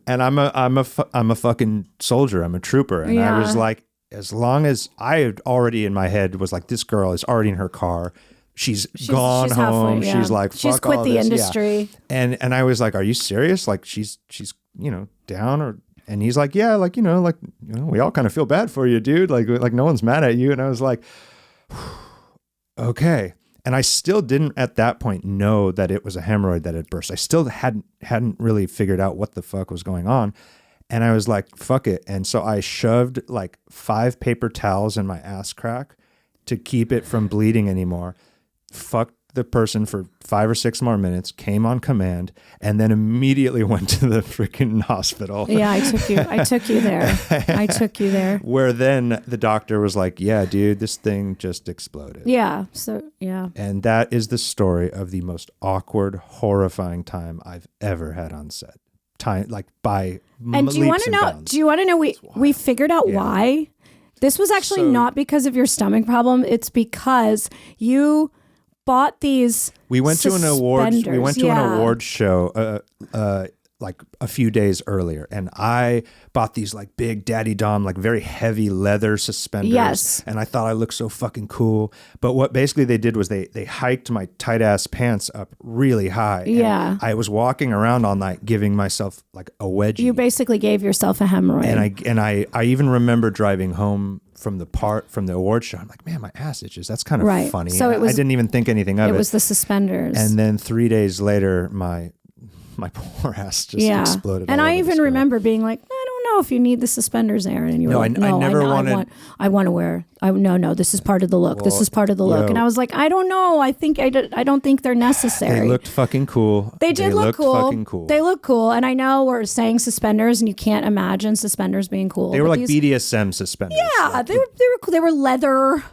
And I'm a fucking soldier. I'm a trooper. And I was like, as long as I had already in my head was like, this girl is already in her car. She's gone home. Halfway, She's like, fuck she's quit all the this. industry. Yeah. And I was like, are you serious? Like she's down or, and he's like, yeah, we all kind of feel bad for you, dude. Like no one's mad at you. And I was like, okay. And I still didn't at that point know that it was a hemorrhoid that had burst. I still hadn't really figured out what the fuck was going on. And I was like, fuck it. And so I shoved like 5 paper towels in my ass crack to keep it from bleeding anymore. Fucked the person for 5 or 6 more minutes, came on command, and then immediately went to the freaking hospital. Yeah, I took you there. Where then the doctor was like, yeah, dude, this thing just exploded. Yeah. So, yeah. And that is the story of the most awkward, horrifying time I've ever had on set. By and do you want to know? Bounds. Do you want to know? We figured out why. This was actually not because of your stomach problem. It's because you bought these. We went to an award show like a few days earlier, and I bought these like big Daddy Dom, like very heavy leather suspenders. Yes. And I thought I looked so fucking cool. But what basically they did was they hiked my tight ass pants up really high. Yeah. And I was walking around all night giving myself like a wedgie. You basically gave yourself a hemorrhoid. And I even remember driving home from the award show. I'm like, man, my ass itches. That's kind of funny. So I didn't even think anything of it. It was the suspenders. And then 3 days later, my poor ass just exploded. And I even remember being like, I don't know if you need the suspenders, Aaron. And you were like, no, I want to wear. No, this is part of the look. Well, this is part of the look. And I was like, I don't know. I don't think they're necessary. They looked fucking cool. They did look cool. Fucking cool. They look cool. And I know we're saying suspenders, and you can't imagine suspenders being cool. They were like BDSM suspenders. Yeah, like, they were cool. They were leather.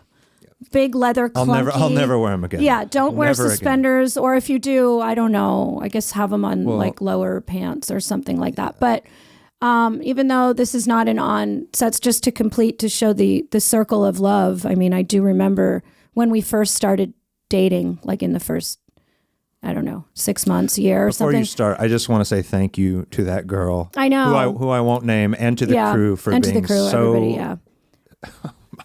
Big leather clunky. I'll never wear them again. Yeah, don't wear suspenders, or if you do, I don't know. I guess have them on like lower pants or something like that. But even though this is not an on sets, just to show the circle of love. I mean, I do remember when we first started dating, like in the first, I don't know, 6 months, a year or something. Before you start, I just want to say thank you to that girl. I know who I won't name, and to the crew for being so. Everybody, yeah.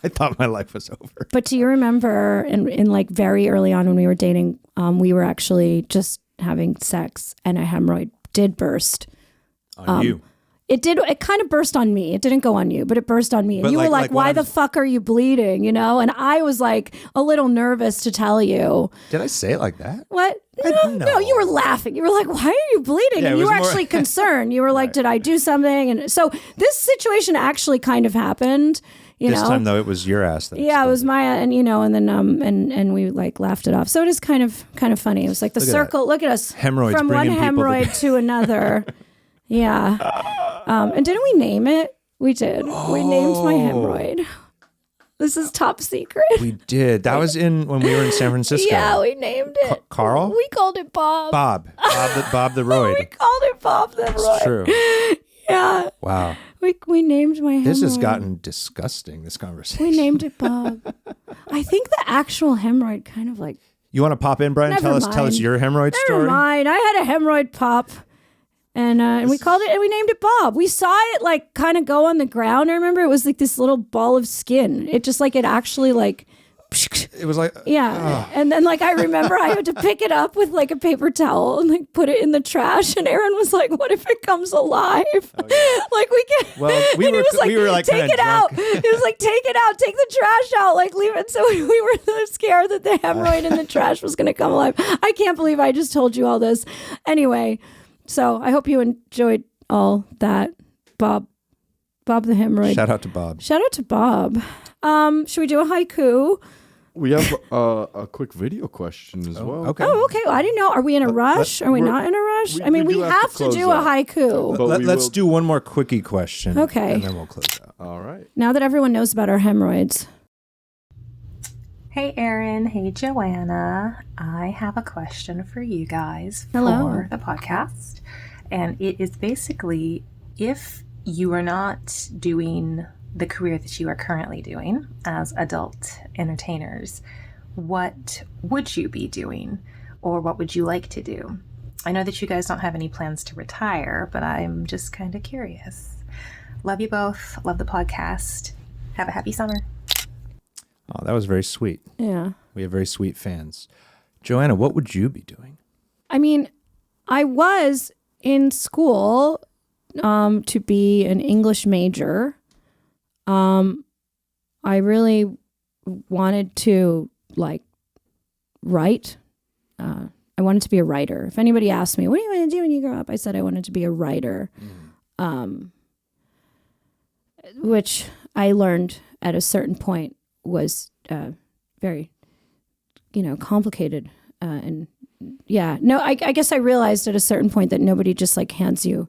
I thought my life was over. But do you remember in like very early on when we were dating, we were actually just having sex and a hemorrhoid did burst. On you. It kind of burst on me. It didn't go on you, but it burst on me. And you were like, why the fuck are you bleeding? You know? And I was like a little nervous to tell you. Did I say it like that? What? No, you were laughing. You were like, why are you bleeding? And you were actually concerned. You were like, did I do something? And so this situation actually kind of happened. This time though, it was your ass. It was my, and and then and we like laughed it off. So it is kind of funny. It was like the circle. Look at us, hemorrhoids from one hemorrhoid to another. Yeah, and didn't we name it? We did. We named my hemorrhoid. This is top secret. We did. That was when we were in San Francisco. Yeah, we named it. Carl? We called it Bob. Bob the Roid. We called it Bob the Roid. It's true. Yeah. Wow. We named my hemorrhoid. This has gotten disgusting, this conversation. We named it Bob. I think the actual hemorrhoid kind of like... You want to pop in, Brian? Tell us your hemorrhoid story. Never mind. I had a hemorrhoid pop. And we called it, and we named it Bob. We saw it like kind of go on the ground. I remember it was like this little ball of skin. It just like, it actually like It was like, yeah. And then like, I remember I had to pick it up with like a paper towel and like put it in the trash. And Aaron was like, what if it comes alive? Like we can, well, we were like, take it out. He was like, take it out, take the trash out, like leave it. So we were so scared that the hemorrhoid in the trash was going to come alive. I can't believe I just told you all this. Anyway, so I hope you enjoyed all that. Bob the hemorrhoid. Shout out to Bob. Should we do a haiku? We have a quick video question as well. Okay. Oh, okay. Well, I didn't know. Are we in a rush? Are we not in a rush? I mean, we have to do a haiku. Let's do one more quickie question. Okay. And then we'll close out. All right. Now that everyone knows about our hemorrhoids. Hey, Aaron. Hey, Joanna. I have a question for you guys Hello. for the podcast. And it is basically, if you are not doing the career that you are currently doing as adult entertainers, what would you be doing, or what would you like to do? I know that you guys don't have any plans to retire, but I'm just kind of curious. Love you both. Love the podcast. Have a happy summer. Oh, that was very sweet. Yeah. We have very sweet fans. Joanna, what would you be doing? I mean, I was in school to be an English major. I really wanted to like write. I wanted to be a writer. If anybody asked me, what do you want to do when you grow up? I said I wanted to be a writer. Which I learned at a certain point was very, complicated. And yeah, no, I guess I realized at a certain point that nobody just like hands you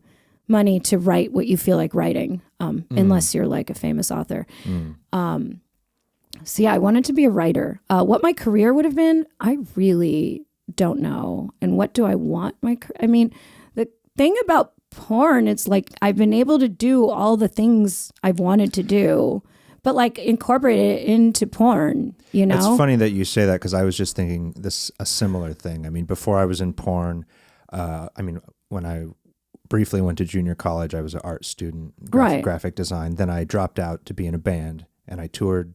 money to write what you feel like writing, unless you're like a famous author. So yeah, I wanted to be a writer. What my career would have been, I really don't know. And what do I want I mean, the thing about porn, it's like I've been able to do all the things I've wanted to do, but like incorporate it into porn, It's funny that you say that, because I was just thinking a similar thing. I mean, before I was in porn, when I briefly went to junior college, I was an art student, graphic design. Then I dropped out to be in a band, and I toured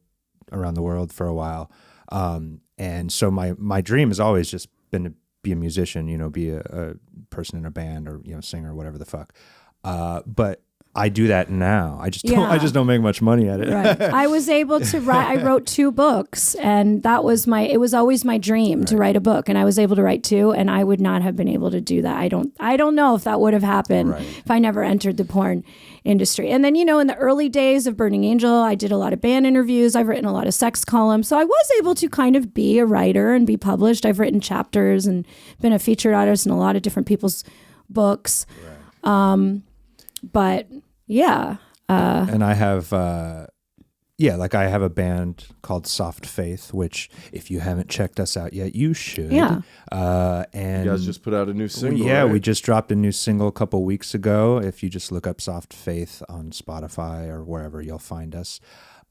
around the world for a while. And so my dream has always just been to be a musician, be a person in a band, or, singer, whatever the fuck. But I do that now. I just don't make much money at it. Right. I was able to write. I wrote 2 books, and it was always my dream to write a book, and I was able to write 2, and I would not have been able to do that. I don't know if that would have happened if I never entered the porn industry. And then, in the early days of Burning Angel, I did a lot of band interviews. I've written a lot of sex columns. So I was able to kind of be a writer and be published. I've written chapters and been a featured artist in a lot of different people's books. Right. But yeah. And I have, I have a band called Soft Faith, which if you haven't checked us out yet, you should. Yeah. And you guys just put out a new single. Yeah, right? we just dropped a new single a couple weeks ago. If you just look up Soft Faith on Spotify or wherever, you'll find us.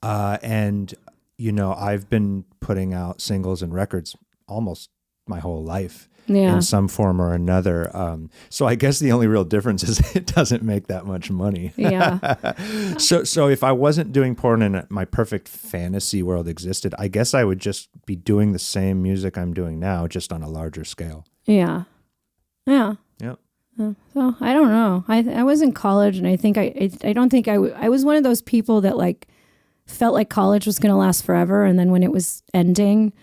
And I've been putting out singles and records almost my whole life. In some form or another. So I guess the only real difference is it doesn't make that much money. Yeah. So if I wasn't doing porn and my perfect fantasy world existed, I guess I would just be doing the same music I'm doing now, just on a larger scale. Yeah. Yeah. Yep. So I don't know. I was in college, and I think I don't think I was one of those people that like felt like college was going to last forever, and then when it was ending,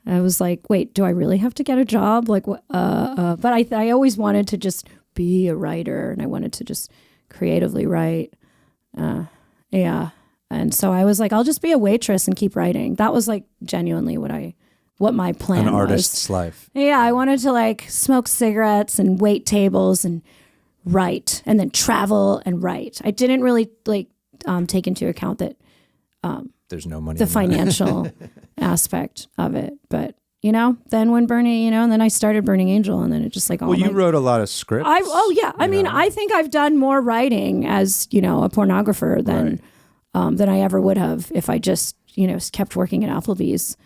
I was like, wait, do I really have to get a job? Like, but I always wanted to just be a writer, and I wanted to just creatively write. Yeah. And so I was like, I'll just be a waitress and keep writing. That was like genuinely what my plan was. An artist's life. Yeah. I wanted to like smoke cigarettes and wait tables and write, and then travel and write. I didn't really like take into account that there's no money. The financial aspect of it. But, then when Burning, and then I started Burning Angel, and then it just like all you wrote a lot of scripts. I mean, I think I've done more writing as, a pornographer than I ever would have if I just, kept working at Applebee's.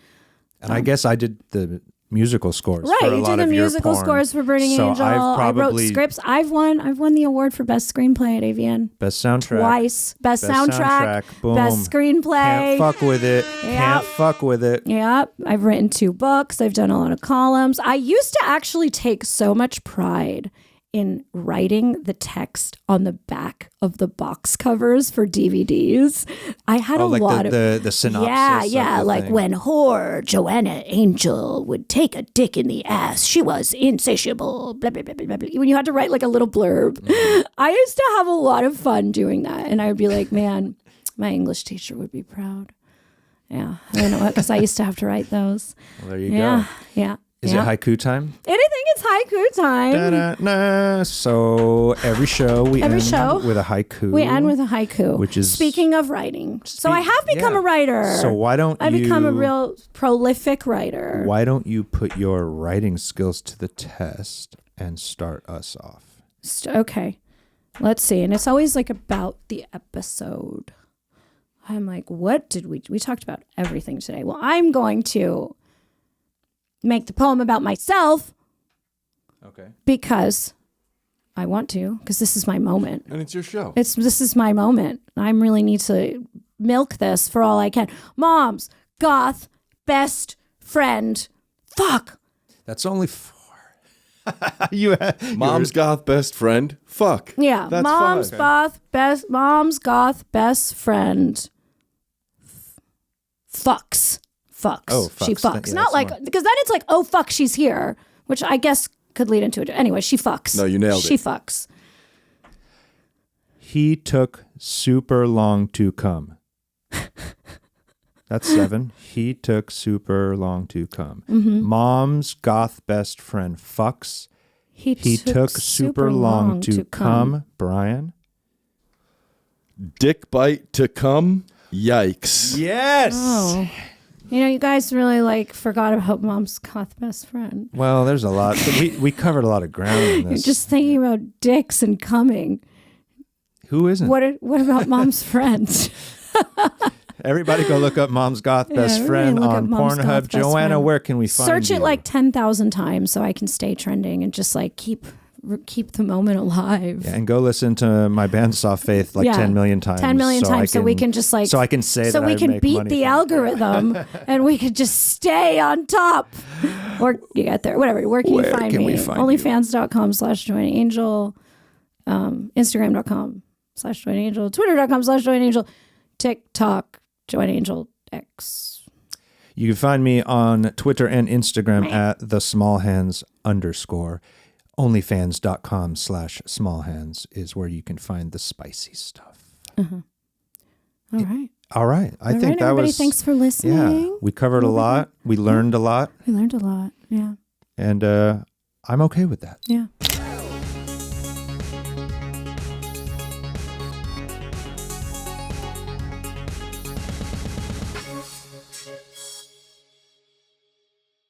And I guess I did the musical scores. Right, for a you lot do the of your musical porn. scores for Burning So Angel. I've I wrote scripts. I've won the award for best screenplay at AVN. Best soundtrack. Twice. Best soundtrack. Boom. Best screenplay. Can't fuck with it. Yep. Can't fuck with it. Yep. I've written 2 books. I've done a lot of columns. I used to actually take so much pride in writing the text on the back of the box covers for DVDs. I had a lot of the synopsis. Yeah, of the like thing. when whore Joanna Angel would take a dick in the ass, she was insatiable. Blah, blah, blah, blah, blah. When you had to write like a little blurb, I used to have a lot of fun doing that, and I would be like, man, my English teacher would be proud. Yeah, I don't know what, because I used to have to write those. Well, there you Yeah, go. yeah. Is it haiku time? I think it's haiku time. Da-da-na. So every show we end with a haiku. We end with a haiku. Which is... Speaking of writing. So I have become a writer. So why don't I've become a real prolific writer. Why don't you put your writing skills to the test and start us off? Okay. Let's see. And it's always like about the episode. I'm like, what did we talked about everything today. Well, I'm going to make the poem about myself. Okay. Because I want to, because this is my moment. And it's your show. This is my moment. I really need to milk this for all I can. Mom's goth best friend. Fuck. That's only 4. Mom's goth best friend. Fuck. Yeah. That's Mom's fine. Mom's goth best friend. Fucks. Oh, fucks. She fucks. Yeah, Not like, more. because then it's like, oh, fuck, she's here, which I guess could lead into it. Anyway, she fucks. No, you nailed She it. fucks. He took super long to come. That's 7. He took super long to come. Mm-hmm. Mom's goth best friend fucks. He took super long to come. Brian? Dick bite to come. Yikes. Yes. Oh. You guys really forgot about Mom's goth best friend. Well, there's a lot. We covered a lot of ground in You're this. just thinking about dicks and coming. Who isn't? What about Mom's friends? Everybody go look up Mom's Goth Best everybody Friend look up on Mom's Pornhub. Goth Best Joanna, Friend. where can we find Search you? it like 10,000 times so I can stay trending and just keep the moment alive. Yeah, and go listen to my band Soft Faith 10 million times. 10 million times so we can just so I can say so that we I can make beat money the from it. algorithm and we could just stay on top. Or you get there, whatever. Where can you find me? Onlyfans.com/Joanna Angel, Instagram.com/Joanna Angel, Twitter.com/Joanna Angel, TikTok Joanna Angel X. You can find me on Twitter and Instagram at @thesmallhands_. Onlyfans.com/smallhands is where you can find the spicy stuff. Uh-huh. All right. All right. I think that everybody, was... thanks for listening. Yeah. We covered a lot. We learned a lot. We learned a lot. Yeah. And I'm okay with that. Yeah.